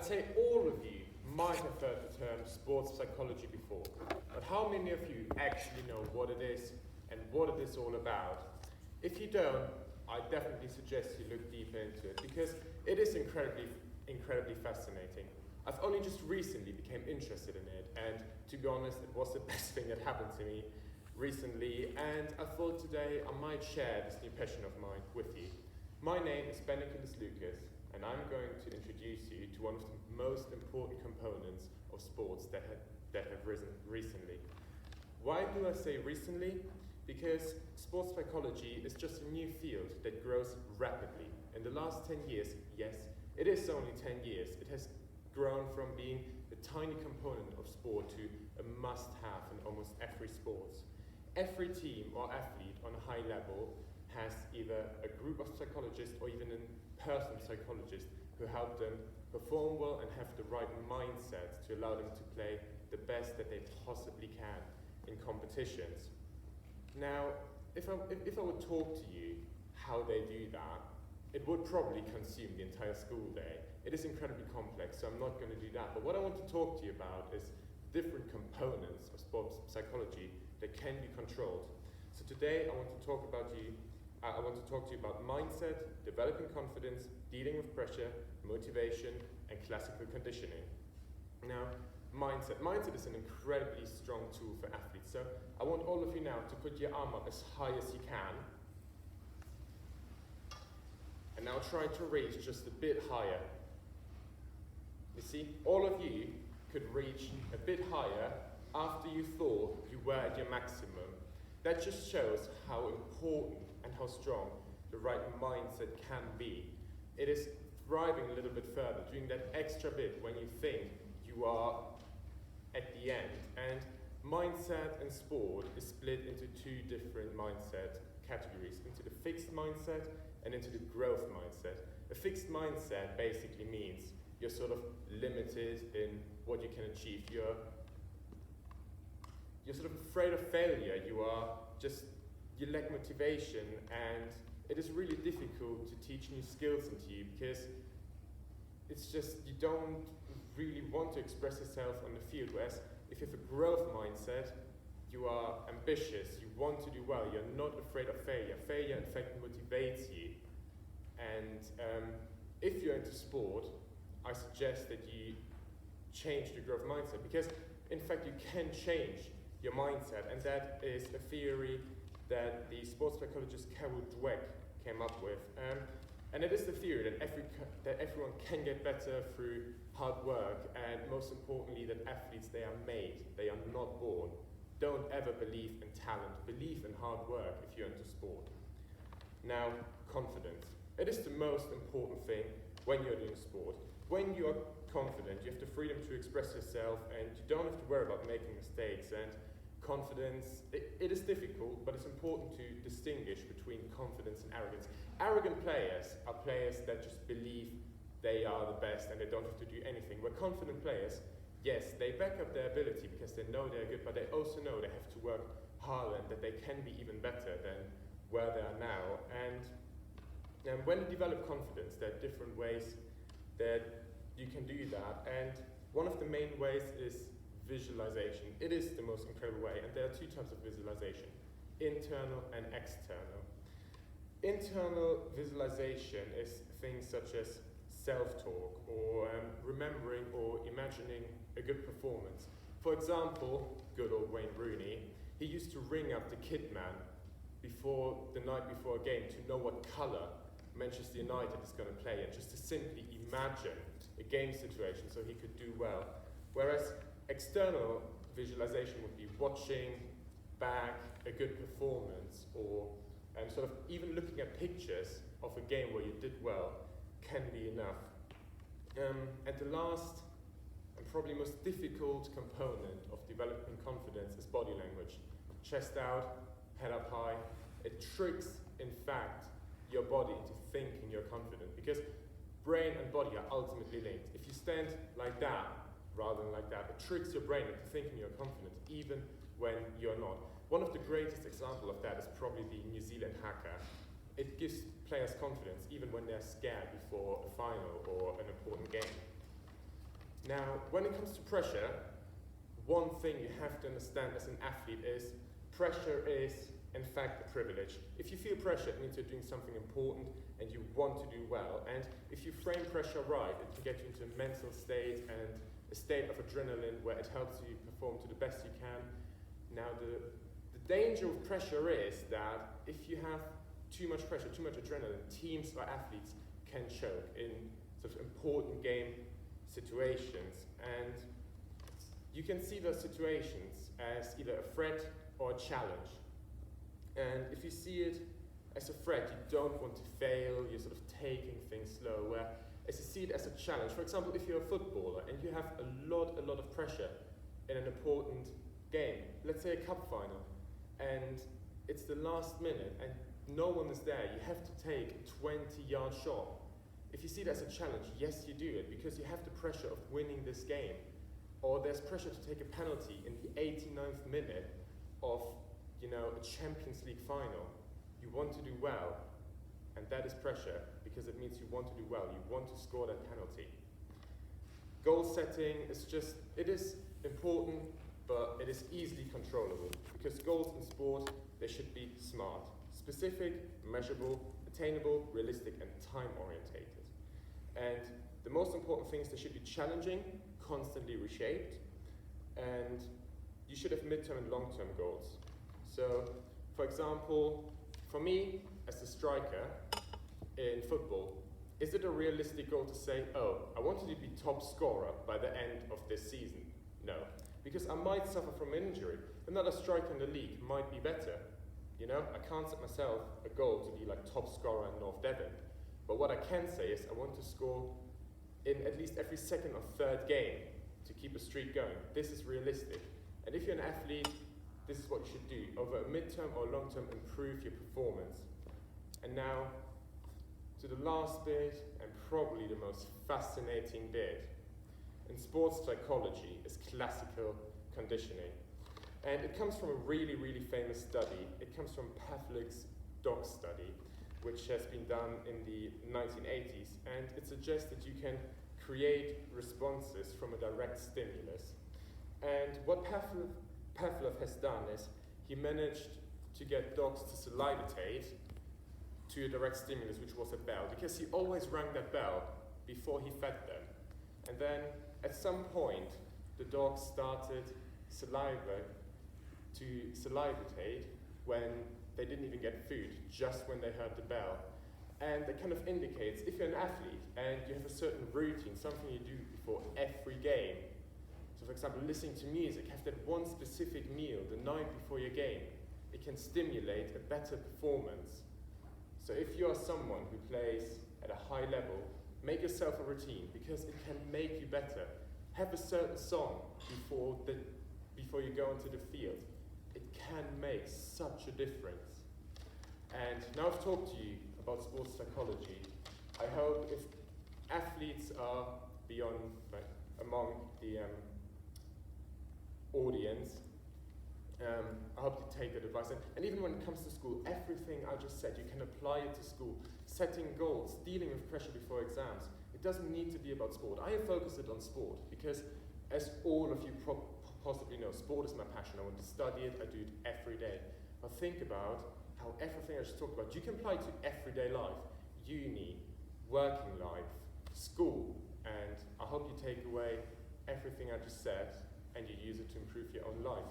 I'd say all of you might have heard the term sports psychology before, but how many of you actually know what it is and what it is all about? If you don't, I definitely suggest you look deeper into it because it is incredibly fascinating. I've only just recently became interested in it, and to be honest, it was the best thing that happened to me recently, and I thought today I might share this new passion of mine with you. My name is Lucas, and I'm going to introduce you to one of the most important components of sports that have risen recently. Why do I say recently? Because sports psychology is just a new field that grows rapidly. In the last 10 years, yes, it is only 10 years, it has grown from being a tiny component of sport to a must-have in almost every sport. Every team or athlete on a high level has either a group of psychologists or even a personal psychologist who help them perform well and have the right mindset to allow them to play the best that they possibly can in competitions. Now, if I would talk to you how they do that, it would probably consume the entire school day. It is incredibly complex, so I'm not going to do that. But what I want to talk to you about is different components of sports psychology that can be controlled. So today I want to talk to you about mindset, developing confidence, dealing with pressure, motivation, and classical conditioning. Now, mindset. Mindset is an incredibly strong tool for athletes. So I want all of you now to put your arm up as high as you can. And now try to reach just a bit higher. You see, all of you could reach a bit higher after you thought you were at your maximum. That just shows how important and how strong the right mindset can be. It is thriving a little bit further, doing that extra bit when you think you are at the end. And mindset and sport is split into two different mindset categories, into the fixed mindset and into the growth mindset. A fixed mindset basically means you're sort of limited in what you can achieve. You're sort of afraid of failure. You lack motivation, and it is really difficult to teach new skills into you because it's just you don't really want to express yourself on the field. Whereas if you have a growth mindset, you are ambitious, you want to do well, you're not afraid of failure. Failure, in fact, motivates you. And if you're into sport, I suggest that you change the growth mindset because, in fact, you can change your mindset, and that is a theory that the sports psychologist Carol Dweck came up with. And it is the theory that everyone can get better through hard work, and most importantly, that athletes, they are made, they are not born. Don't ever believe in talent, believe in hard work if you're into sport. Now, confidence. It is the most important thing when you're doing sport. When you are confident, you have the freedom to express yourself, and you don't have to worry about making mistakes. And confidence, it is difficult, but it's important to distinguish between confidence and arrogance. Arrogant players are players that just believe they are the best and they don't have to do anything. Where confident players, yes, they back up their ability because they know they're good, but they also know they have to work harder and that they can be even better than where they are now. And when you develop confidence, there are different ways that you can do that. And one of the main ways is visualization. It is the most incredible way, and there are two types of visualization, internal and external. Internal visualization is things such as self-talk or remembering or imagining a good performance. For example, good old Wayne Rooney, he used to ring up the kit man the night before a game to know what colour Manchester United is going to play and just to simply imagine a game situation so he could do well. Whereas external visualization would be watching back a good performance or sort of even looking at pictures of a game where you did well can be enough. And the last and probably most difficult component of developing confidence is body language. Chest out, head up high. It tricks, in fact, your body into thinking you're confident because brain and body are ultimately linked. If you stand like that rather than like that, it tricks your brain into thinking you're confident even when you're not. One of the greatest examples of that is probably the New Zealand haka. It gives players confidence even when they're scared before a final or an important game. Now, when it comes to pressure, one thing you have to understand as an athlete is pressure is, in fact, a privilege. If you feel pressure, it means you're doing something important and you want to do well. And if you frame pressure right, it can get you into a mental state and a state of adrenaline where it helps you perform to the best you can. Now, the danger of pressure is that if you have too much pressure, too much adrenaline, teams or athletes can choke in sort of important game situations. And you can see those situations as either a threat or a challenge. And if you see it as a threat, you don't want to fail, you're sort of taking things slow. Whereas you see it as a challenge, for example, if you're a footballer and you have a lot of pressure in an important game, let's say a cup final, and it's the last minute and no one is there, you have to take a 20-yard shot. If you see it as a challenge, yes, you do it because you have the pressure of winning this game. Or there's pressure to take a penalty in the 89th minute of, a Champions League final. You want to do well, and that is pressure because it means you want to do well. You want to score that penalty. Goal setting is it is important, but it is easily controllable because goals in sport, they should be smart, specific, measurable, attainable, realistic, and time-orientated. And the most important thing is they should be challenging, constantly reshaped, and you should have midterm and long-term goals. So, for example, for me, as a striker in football, is it a realistic goal to say, I wanted to be top scorer by the end of this season? No, because I might suffer from injury. Another striker in the league might be better. I can't set myself a goal to be like top scorer in North Devon. But what I can say is I want to score in at least every second or third game to keep a streak going. This is realistic. And if you're an athlete, this is what you should do. Over a midterm or long term, improve your performance. And now, to the last bit, and probably the most fascinating bit. In sports psychology is classical conditioning. And it comes from a really, really famous study. It comes from Pavlik's dog study, which has been done in the 1980s. And it suggests that you can create responses from a direct stimulus. And what Pavlov has done is he managed to get dogs to salivatate to a direct stimulus, which was a bell, because he always rang that bell before he fed them. And then at some point, the dogs started to salivatate when they didn't even get food, just when they heard the bell. And that kind of indicates if you're an athlete and you have a certain routine, something you do before every game. So for example, listening to music, have that one specific meal the night before your game. It can stimulate a better performance. So if you are someone who plays at a high level, make yourself a routine because it can make you better. Have a certain song before you go into the field. It can make such a difference. And now I've talked to you about sports psychology. I hope if athletes are among the audience, I hope you take that advice. And even when it comes to school, everything I just said, you can apply it to school. Setting goals, dealing with pressure before exams. It doesn't need to be about sport. I have focused it on sport because, as all of you possibly know, sport is my passion. I want to study it, I do it every day. But think about how everything I just talked about, you can apply to everyday life, uni, working life, school, and I hope you take away everything I just said and you use it to improve your own life.